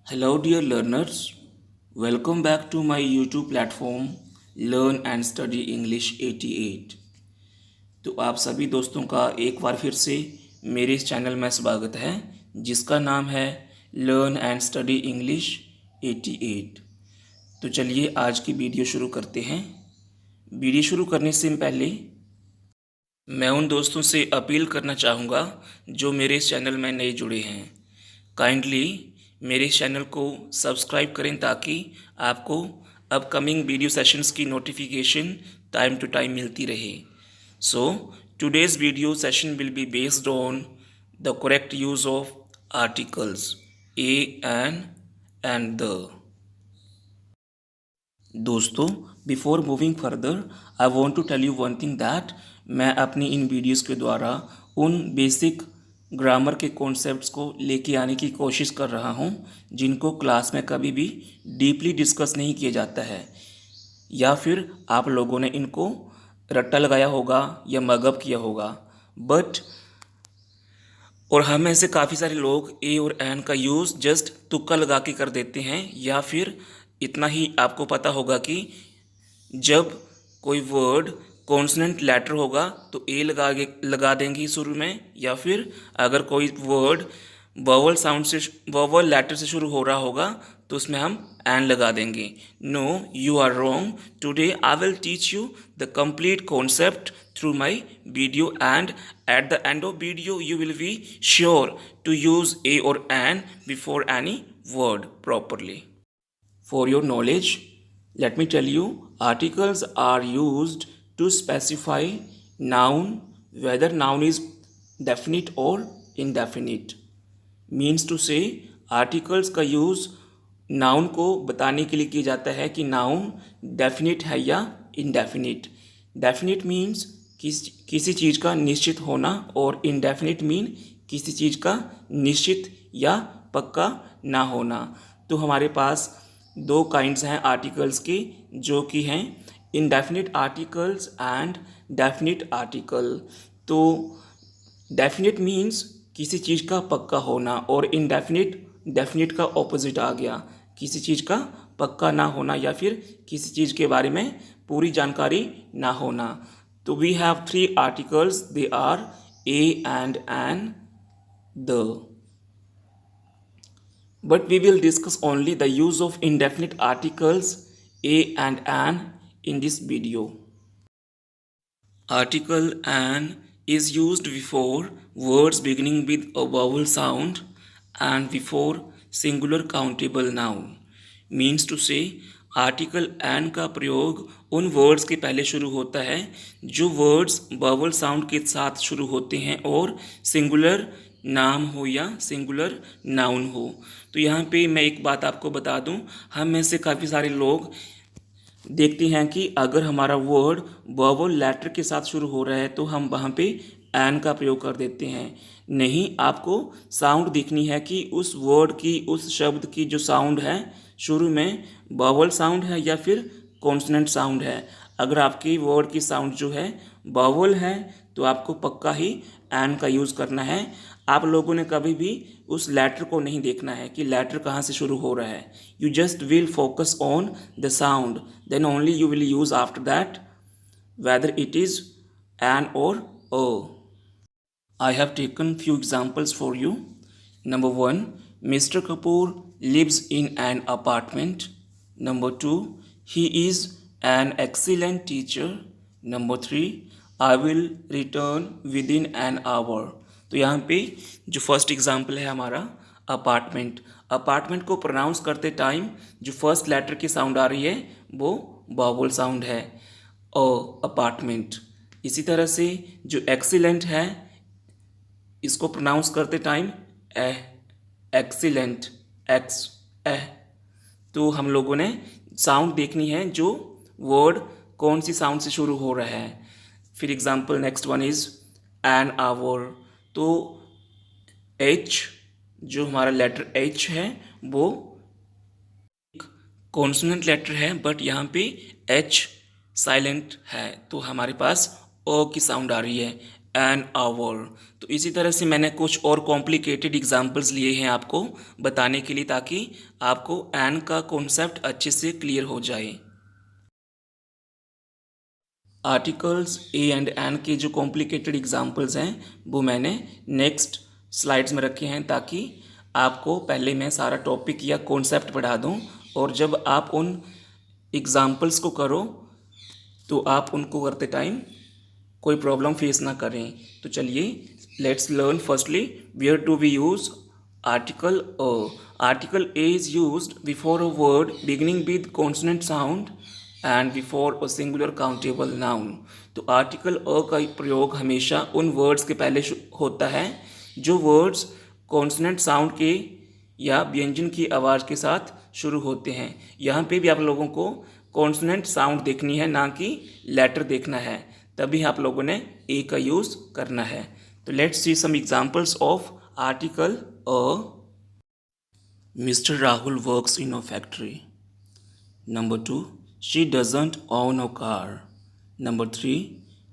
Hello, dear learners. Welcome back to my YouTube platform Learn and Study English 88। तो आप सभी दोस्तों का एक बार फिर से मेरे इस चैनल में स्वागत है जिसका नाम है लर्न एंड स्टडी इंग्लिश 88। तो चलिए आज की वीडियो शुरू करते हैं। वीडियो शुरू करने से पहले मैं उन दोस्तों से अपील करना चाहूँगा जो मेरे इस चैनल में नए जुड़े हैं। काइंडली मेरे इस चैनल को सब्सक्राइब करें ताकि आपको अपकमिंग वीडियो सेशंस की नोटिफिकेशन टाइम टू टाइम मिलती रहे। So today's video session will be based on the correct use of articles a and the. दोस्तों, before moving further I want to tell you one thing that मैं अपनी इन videos के द्वारा उन basic grammar के concepts को लेके आने की कोशिश कर रहा हूँ जिनको क्लास में कभी भी डीपली डिस्कस नहीं किया जाता है, या फिर आप लोगों ने इनको रट्टा लगाया होगा या मगअप किया होगा। बट और हम में से काफ़ी सारे लोग ए और एन का यूज़ जस्ट तुक्का लगा के कर देते हैं, या फिर इतना ही आपको पता होगा कि जब कोई वर्ड कॉन्सोनेंट लेटर होगा तो ए लगा देंगे शुरू में, या फिर अगर कोई वर्ड वॉवल लेटर से शुरू हो रहा होगा तो उसमें हम एन लगा देंगे। No, you are wrong. Today I will teach you the complete concept through my video, and at the end of video you will be sure to use a or an before any word properly. For your knowledge, let me tell you, articles are used to specify noun, whether noun is definite or indefinite. Means to say, articles का use noun को बताने के लिए किया जाता है कि noun definite है या indefinite. Definite means किसी चीज़ का निश्चित होना, और indefinite मीन किसी चीज़ का निश्चित या पक्का ना होना। तो हमारे पास दो काइंड्स हैं आर्टिकल्स की, जो कि हैं indefinite articles and definite article. तो डेफिनिट मीन्स किसी चीज़ का पक्का होना, और indefinite डेफिनिट का ऑपोजिट आ गया, किसी चीज़ का पक्का ना होना या फिर किसी चीज़ के बारे में पूरी जानकारी ना होना। तो we have three articles, they are a and an the. But we will discuss only the use of indefinite articles a and an in this video. Article an is used before words beginning with a vowel sound and before singular countable noun. Means to say, article an का प्रयोग उन words के पहले शुरू होता है जो words vowel sound के साथ शुरू होते हैं और सिंगुलर नाम हो या सिंगुलर नाउन हो। तो यहाँ पे मैं एक बात आपको बता दूँ, हम में से काफ़ी सारे लोग देखते हैं कि अगर हमारा वर्ड वॉवल लेटर के साथ शुरू हो रहा है तो हम वहाँ पे एन का प्रयोग कर देते हैं। नहीं, आपको साउंड देखनी है कि उस वर्ड की, उस शब्द की जो साउंड है शुरू में वॉवल साउंड है या फिर कॉन्सोनेंट साउंड है। अगर आपकी वर्ड की साउंड जो है वॉवल है तो आपको पक्का ही एन का यूज़ करना है। आप लोगों ने कभी भी उस लेटर को नहीं देखना है कि लेटर कहाँ से शुरू हो रहा है। You just will focus on the sound, then only you will use after that whether it is an or a. I have taken few examples for you. Number 1, Mr. Kapoor lives in an apartment. Number 2, he is an excellent teacher. Number 3, I will return within an hour. तो यहाँ पे जो first example है हमारा apartment, apartment को pronounce करते time जो first letter की साउंड आ रही है वो वॉवल साउंड है, अपार्टमेंट। इसी तरह से जो एक्सीलेंट है इसको प्रोनाउंस करते टाइम एक्सीलेंट, एक्स ए। तो हम लोगों ने साउंड देखनी है जो वर्ड कौन सी साउंड से शुरू हो रहा है। फिर example next one is an hour. तो एच, जो हमारा लेटर एच है वो कॉन्सोनेंट लेटर है, बट यहाँ पे एच साइलेंट है तो हमारे पास ओ की साउंड आ रही है एन आवर। तो इसी तरह से मैंने कुछ और कॉम्प्लिकेटेड एग्जांपल्स लिए हैं आपको बताने के लिए, ताकि आपको एन का कॉन्सेप्ट अच्छे से क्लियर हो जाए। आर्टिकल्स ए एंड एन के जो कॉम्प्लिकेटेड एग्जांपल्स हैं वो मैंने नेक्स्ट स्लाइड्स में रखे हैं, ताकि आपको पहले मैं सारा टॉपिक या कॉन्सेप्ट पढ़ा दूं, और जब आप उन एग्जांपल्स को करो तो आप उनको करते टाइम कोई प्रॉब्लम फेस ना करें। तो चलिए let's learn firstly where do we use article a. Article a is used before a word beginning with consonant sound and before a singular countable noun. तो आर्टिकल अ का प्रयोग हमेशा उन वर्ड्स के पहले होता है जो वर्ड्स कॉन्सोनेंट साउंड के या व्यंजन की आवाज़ के साथ शुरू होते हैं। यहाँ पे भी आप लोगों को कॉन्सोनेंट साउंड देखनी है, ना कि लेटर देखना है, तभी आप लोगों ने ए का यूज़ करना है। तो let's see some examples of article a. Mister Rahul works in a factory. Number 2, she doesn't own a car. Number 3,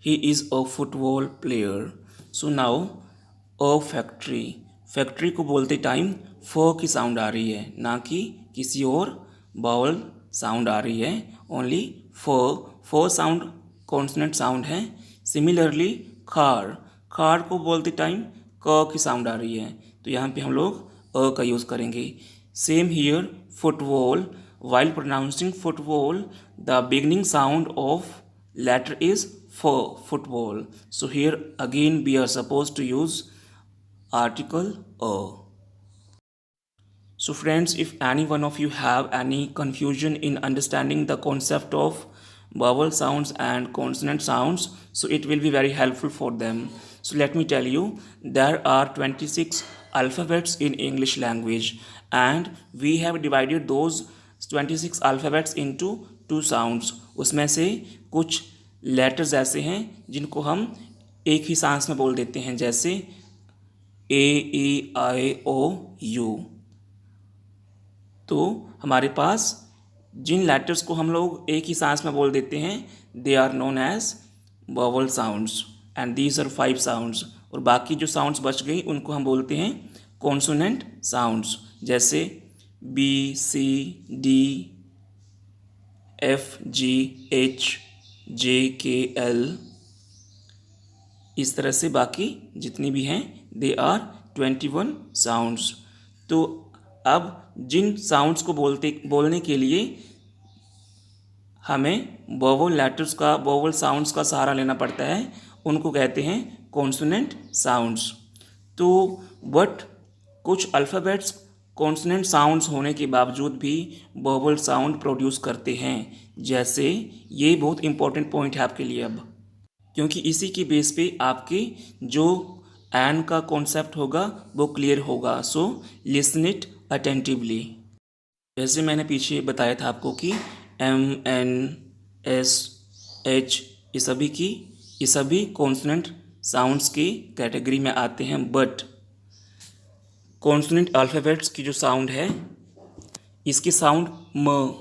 he is a football player. So now a factory, factory को बोलते टाइम फ की sound आ रही है, ना कि किसी और बाउल साउंड आ रही है, ओनली फ साउंड कॉन्सोनेंट साउंड है। सिमिलरली कार, कार को बोलते टाइम क की साउंड आ रही है, तो यहाँ पे हम लोग अ का यूज़ करेंगे। Same here football, while pronouncing football the beginning sound of letter is for football. So here again we are supposed to use article a. So friends, if any one of you have any confusion in understanding the concept of vowel sounds and consonant sounds, so it will be very helpful for them. So let me tell you, there are 26 alphabets in English language, and we have divided those 26 alphabets into two sounds. उसमें से कुछ letters ऐसे हैं जिनको हम एक ही सांस में बोल देते हैं, जैसे ए ई आई ओ यू। तो हमारे पास जिन लेटर्स को हम लोग एक ही सांस में बोल देते हैं, they are known as vowel sounds, and these are 5 sounds. और बाकी जो साउंड्स बच गई उनको हम बोलते हैं कॉन्सोनेंट साउंड्स, जैसे B C D F G H J K L. इस तरह से बाकी जितनी भी हैं दे आर 21 साउंड्स। तो अब जिन साउंड्स को बोलने के लिए हमें वोवल लेटर्स का, वोवल साउंड्स का सहारा लेना पड़ता है, उनको कहते हैं कॉन्सोनेंट साउंड्स। तो बट कुछ अल्फ़ाबेट्स कॉन्सोनेंट साउंड्स होने के बावजूद भी वोवल साउंड प्रोड्यूस करते हैं, जैसे ये बहुत इंपॉर्टेंट पॉइंट है आपके लिए अब, क्योंकि इसी की बेस पे आपके जो एन का कॉन्सेप्ट होगा वो क्लियर होगा। So listen it attentively. जैसे मैंने पीछे बताया था आपको कि एम एन एस एच ये सभी कॉन्सोनेंट साउंड्स की कैटेगरी में आते हैं, बट कॉन्सोनेंट अल्फ़ाबेट्स की जो साउंड है, इसकी साउंड म,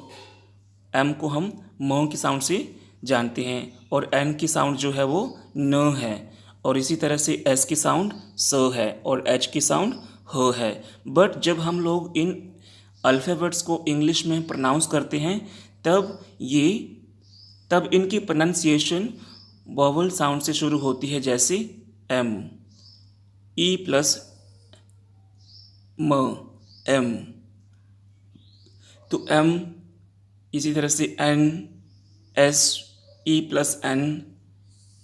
एम को हम म की साउंड से जानते हैं, और एन की साउंड जो है वो न है, और इसी तरह से एस की साउंड स है, और एच की साउंड ह है। बट जब हम लोग इन अल्फ़ाबेट्स को इंग्लिश में प्रोनाउंस करते हैं, तब इनकी प्रोनाउंसिएशन वॉवल साउंड से शुरू होती है, जैसे एम, ई प्लस म, एम। तो एम, इसी तरह से N, S, E plus N,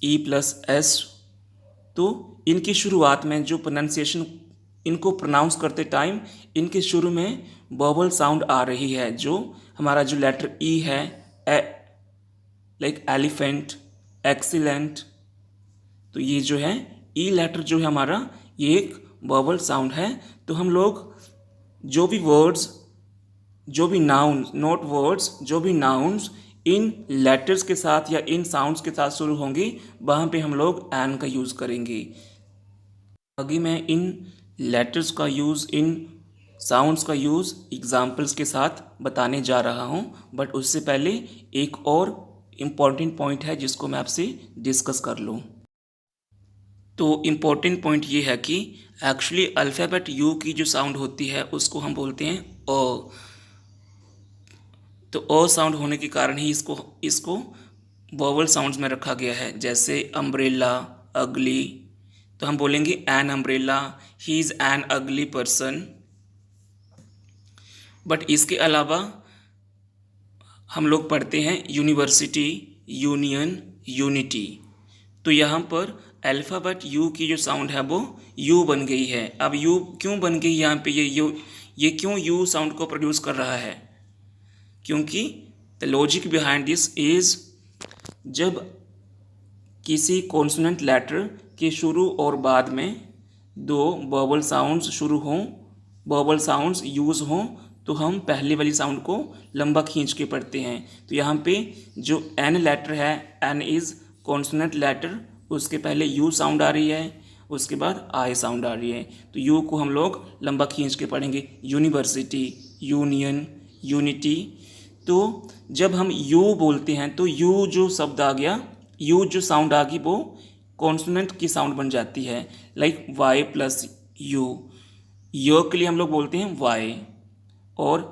E plus S. तो इनकी शुरुआत में जो प्रोनाउंसिएशन, इनको प्रोनाउंस करते टाइम इनके शुरू में वॉवल साउंड आ रही है, जो हमारा जो लेटर ई है, लाइक एलिफेंट, एक्सीलेंट। तो ये जो है ई लेटर जो है हमारा, ये एक वॉवल साउंड है। तो हम लोग जो भी वर्ड्स, जो भी नाउन, नॉट वर्ड्स, जो भी नाउन्स इन लेटर्स के साथ या इन साउंड्स के साथ शुरू होंगी, वहाँ पे हम लोग एन का यूज़ करेंगे। आगे मैं इन लेटर्स का यूज़, इन साउंड्स का यूज़ एग्जाम्पल्स के साथ बताने जा रहा हूँ, बट उससे पहले एक और इम्पॉर्टेंट पॉइंट है जिसको मैं आपसे डिस्कस कर लूँ। तो इम्पोर्टेंट पॉइंट ये है कि एक्चुअली अल्फ़ाबेट यू की जो साउंड होती है उसको हम बोलते हैं अ। तो अ साउंड होने के कारण ही इसको इसको वोवल साउंड्स में रखा गया है। जैसे अम्ब्रेला, अगली, तो हम बोलेंगे an umbrella, he is an अगली पर्सन। बट इसके अलावा हम लोग पढ़ते हैं यूनिवर्सिटी, यूनियन, यूनिटी। तो यहाँ पर अल्फ़ाबेट यू की जो साउंड है वो यू बन गई है। अब यू क्यों बन गई यहाँ पे, ये क्यों यू साउंड को प्रोड्यूस कर रहा है? क्योंकि the logic behind this is, जब किसी कॉन्सोनेंट लेटर के शुरू और बाद में दो वोवल साउंड्स शुरू हों, वोवल साउंड्स यूज़ हों, तो हम पहले वाली साउंड को लंबा खींच के पढ़ते हैं। तो यहाँ पे जो एन लेटर है, एन इज़ कॉन्सोनेंट लेटर, उसके पहले यू साउंड आ रही है, उसके बाद आई साउंड आ रही है। तो यू को हम लोग लंबा खींच के पढ़ेंगे, यूनिवर्सिटी, यूनियन, यूनिटी। तो जब हम यू बोलते हैं तो यू जो शब्द आ गया, यू जो साउंड आ गई, वो कॉन्सोनेंट की साउंड बन जाती है। लाइक वाई प्लस यू, यो के लिए हम लोग बोलते हैं वाई, और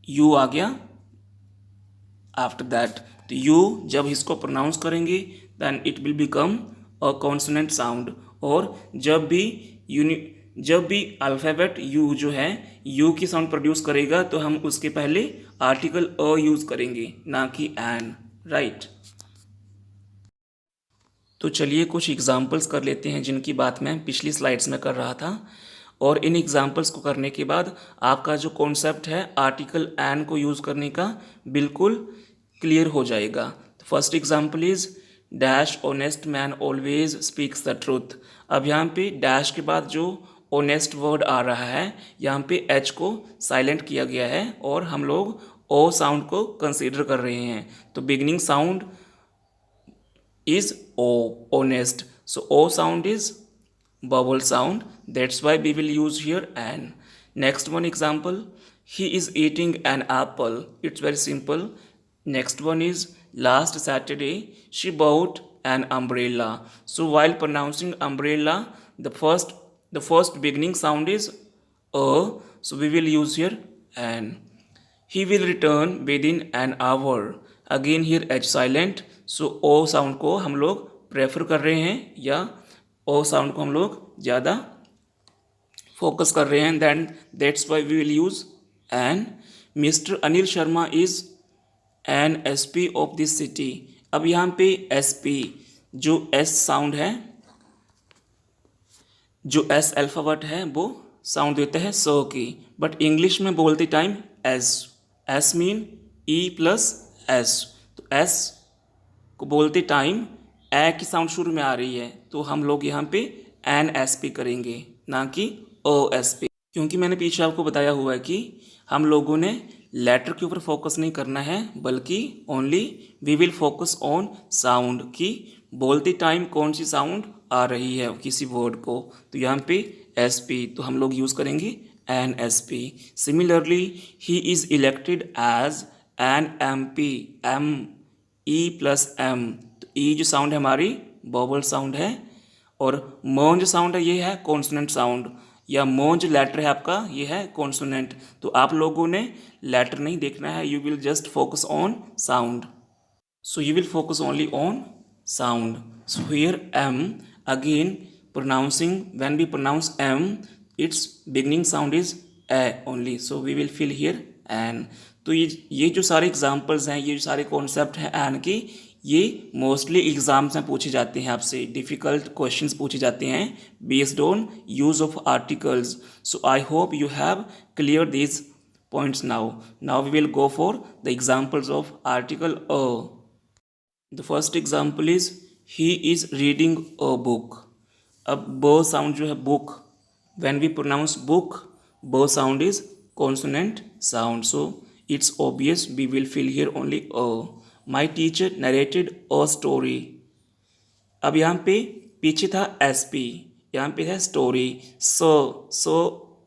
यू आ गया आफ्टर दैट। तो यू जब इसको प्रोनाउंस करेंगे then it will become a consonant sound. और जब भी अल्फ़ाबेट यू जो है यू की साउंड प्रोड्यूस करेगा तो हम उसके पहले आर्टिकल अ यूज़ करेंगे, ना कि एन, राइट। तो चलिए कुछ एग्जांपल्स कर लेते हैं जिनकी बात मैं पिछली स्लाइड्स में कर रहा था। और इन एग्जांपल्स को करने के बाद आपका जो कॉन्सेप्ट है आर्टिकल एन को यूज़ करने का बिल्कुल क्लियर हो जाएगा। तो first example is dash honest man always speaks the truth. अब यहाँ पे डैश के बाद जो ऑनेस्ट वर्ड आ रहा है, यहाँ पे एच को साइलेंट किया गया है और हम लोग ओ साउंड को कंसीडर कर रहे हैं। तो beginning sound is O, honest. So O sound is vowel sound. That's why we will use here an. Next one example, he is eating an apple. It's very simple. Next one is last Saturday she bought an umbrella. So while pronouncing umbrella, the first beginning sound is A. So we will use here an. He will return within an hour. Again here H silent, so O sound को हम लोग prefer कर रहे हैं या ओ sound को हम लोग ज़्यादा फोकस कर रहे हैं, than that's why we will use an. Mister Anil Sharma is an SP of this city. अब यहाँ पे एसपी जो एस साउंड है, जो एस अल्फ़ाबेट है वो साउंड देता है सो की, बट इंग्लिश में बोलते टाइम एस, एस मीन ई प्लस एस। तो एस को बोलते टाइम ए की साउंड शुरू में आ रही है, तो हम लोग यहाँ पे एन एस पी करेंगे, ना कि ओ एस पी। क्योंकि मैंने पीछे आपको बताया हुआ है कि हम लोगों ने लेटर के ऊपर फोकस नहीं करना है, बल्कि only we will focus on sound, कि बोलते टाइम कौन सी साउंड आ रही है किसी वर्ड को। तो यहाँ पे एस पी, तो हम लोग यूज़ करेंगे an S P. Similarly he is elected as an M P, M E plus M. तो ई जो साउंड है हमारी वोवल साउंड है, और मोन जो साउंड है ये है कॉन्सोनेंट साउंड, या मोन जो लेटर है आपका ये है कॉन्सोनेंट। तो आप लोगों ने लेटर नहीं देखना है, you will just focus on sound. So you will focus only on sound. So here M, again pronouncing, when we pronounce M it's beginning sound is E only, so we will fill here an. तो ये जो सारे examples हैं, ये जो सारे concept हैं N के, ये मोस्टली एग्जाम्स में पूछे जाते हैं, आपसे डिफ़िकल्ट क्वेश्चंस पूछे जाते हैं based on use of articles. So I hope you have clear this points now. Now we will go for the examples of article a. The first example is he is reading a book. अब ब sound जो है book, when we pronounce book, ब sound is consonant sound, so it's obvious we will fill here only a. My teacher narrated a story. अब यहाँ पे पीछे था SP, यहाँ पे है स्टोरी। सो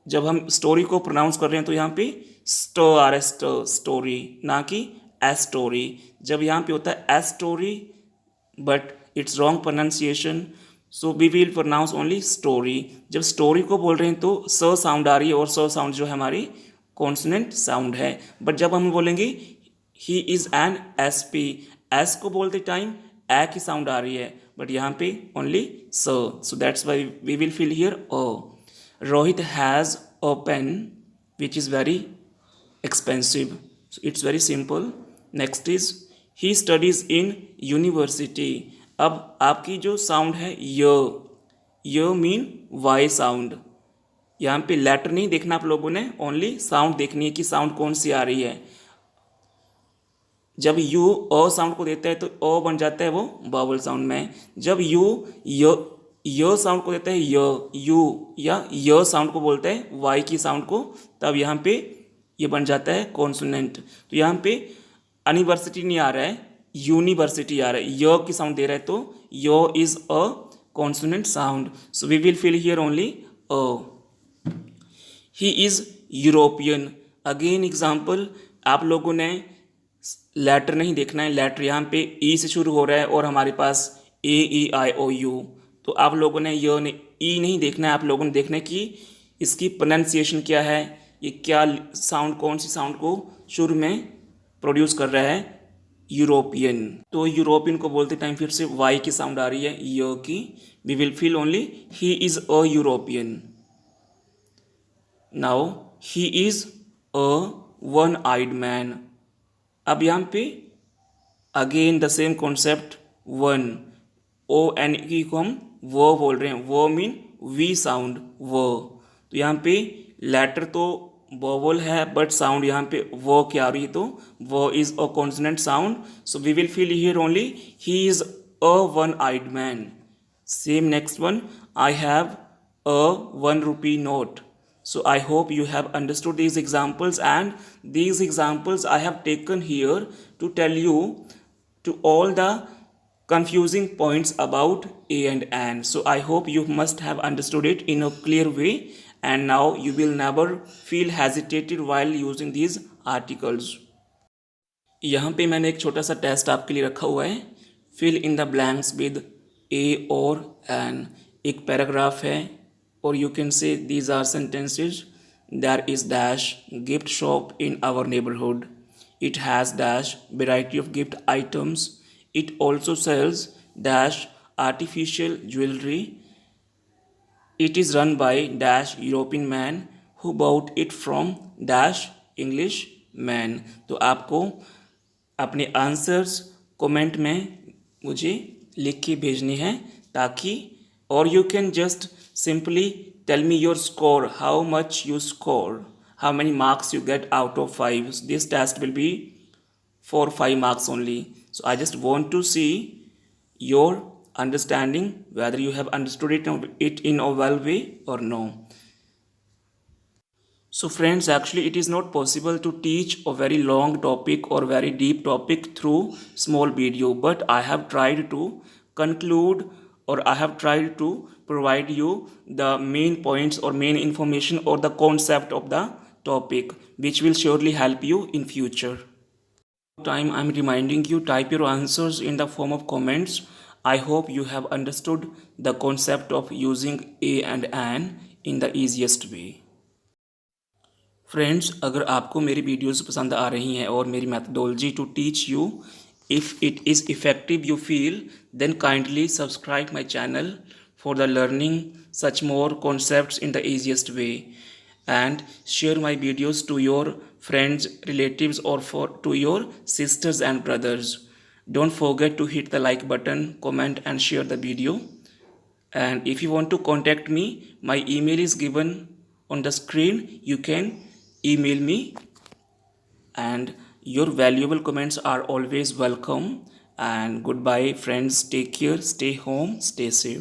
जब हम स्टोरी को प्रोनाउंस कर रहे हैं तो यहाँ पे स्टो आ रहा है, स्टोरी, ना कि एस स्टोरी। जब यहाँ पे होता है S story but it's wrong pronunciation, so we will pronounce only story. जब स्टोरी को बोल रहे हैं तो स साउंड आ रही है और स साउंड जो है हमारी कॉन्सोनेंट साउंड है। बट जब हम बोलेंगे he is an S P, S को बोलते टाइम ए की साउंड आ रही है, बट यहाँ पे ओनली स, so that's why we will feel here a. Rohit has a pen which is very expensive, so it's very simple. Next is he studies in university. अब आपकी जो साउंड है य मीन वाई साउंड, यहाँ पे लेटर नहीं देखना आप लोगों ने, ओनली साउंड देखनी है कि साउंड कौन सी आ रही है। जब यू अ साउंड को देता है तो अ बन जाता है वो वावल साउंड में। जब य साउंड को देता है यू या य साउंड को बोलता है वाई की साउंड को, तब यहाँ पे ये बन जाता है कॉन्सोनेंट। तो यहाँ पे यूनिवर्सिटी नहीं आ रहा है, यूनिवर्सिटी आ रहा है, य की साउंड दे रहा है तो य is a consonant sound, so we will feel here only a. He is European, again example, आप लोगों ने लेटर नहीं देखना है, लेटर यहाँ पे ई से शुरू हो रहा है और हमारे पास AEIOU, तो आप लोगों ने ई नहीं देखना है, आप लोगों ने देखना है कि इसकी प्रोनाउंसिएशन क्या है, ये क्या साउंड, कौन सी साउंड को शुरू में प्रोड्यूस कर रहा है, यूरोपियन। तो यूरोपियन को बोलते टाइम फिर से वाई की साउंड आ रही है य की, we will feel only he is a European. Now he is a one eyed man. अब यहाँ पे again the same concept, one ON की को हम वो बोल रहे हैं, वो मीन वी साउंड वो, तो यहाँ पे लेटर तो वोवल है बट साउंड यहाँ पे वो क्या आ रही है, तो वो is a consonant sound, so we will feel here only he is a one eyed man. Same next one, I have a 1 rupee note. So I hope you have understood these examples, and these examples I have taken here to tell you to all the confusing points about A and An. So I hope you must have understood it in a clear way, and now you will never feel hesitated while using these articles. यहाँ पे मैंने एक छोटा सा test आपके लिए रखा हुआ है, fill in the blanks with A और An। एक पैराग्राफ है और you can say these are sentences. There is dash gift shop in our neighborhood. It has dash variety of gift items. It also sells dash artificial jewelry. It is run by dash European man who bought it from dash English man. तो आपको अपने answers comment में मुझे लिख के भेजने हैं, ताकि or you can just simply tell me your score, how much you score, how many marks you get out of 5. So this test will be for 5 marks only. So I just want to see your understanding, whether you have understood it in a well way or no. So friends, actually it is not possible to teach a very long topic or very deep topic through small video, but I have tried to conclude, or I have tried to provide you the main points or main information or the concept of the topic, which will surely help you in future. Time I'm reminding you, type your answers in the form of comments. I hope you have understood the concept of using A and An in the easiest way. Friends, अगर आपको मेरी videos पसंद आ रही हैं और मेरी methodology to teach you, if it is effective you feel, then kindly subscribe my channel for the learning such more concepts in the easiest way, and share my videos to your friends, relatives, or to your sisters and brothers. Don't forget to hit the like button, comment and share the video. And if you want to contact me, my email is given on the screen. You can email me, and your valuable comments are always welcome. And goodbye friends, take care, stay home, stay safe.